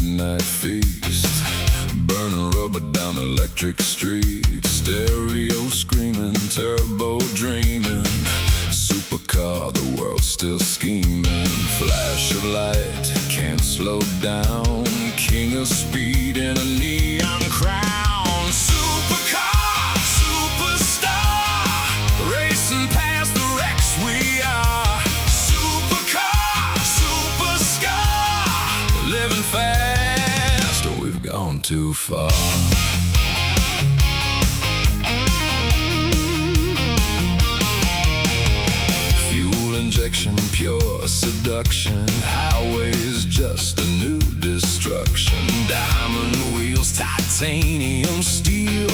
midnight feast, burning rubber down electric streets, stereo screaming, turbo dreaming, supercar, the world's still scheming, flash of light, can't slow down, king of speed in a neon crown, supercar, superstar, racing past the wrecks we are, supercar, superstar, living fast, or we've gone too far. Injection, pure seduction, highways just a new destruction, diamond wheels, titanium steel,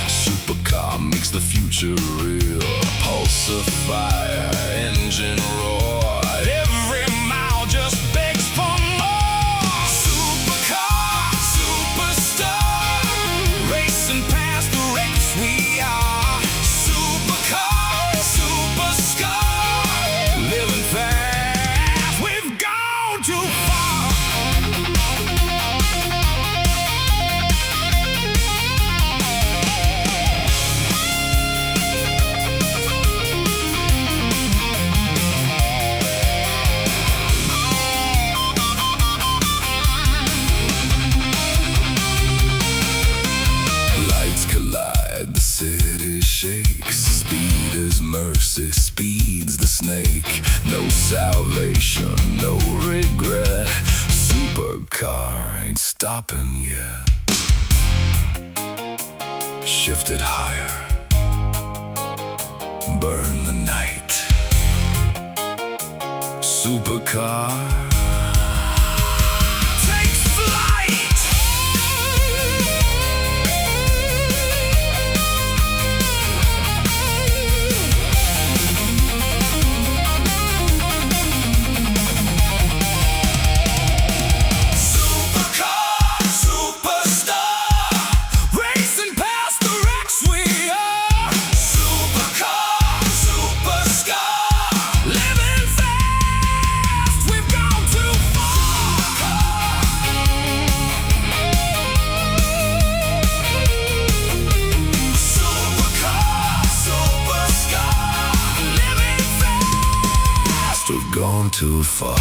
supercar makes the future real, pulse of fire, engine roar, every mile just begs for more, supercar, superstar, racing past the wrecks we are, supercar, superstar, living fast, we've gone too far. Lights collide, the city shakes, speed is mercy, speed's the snake, no salvation, no regret, supercar ain't stopping yet, shift it higher, burn the night, supercar takes flight. We've gone too far.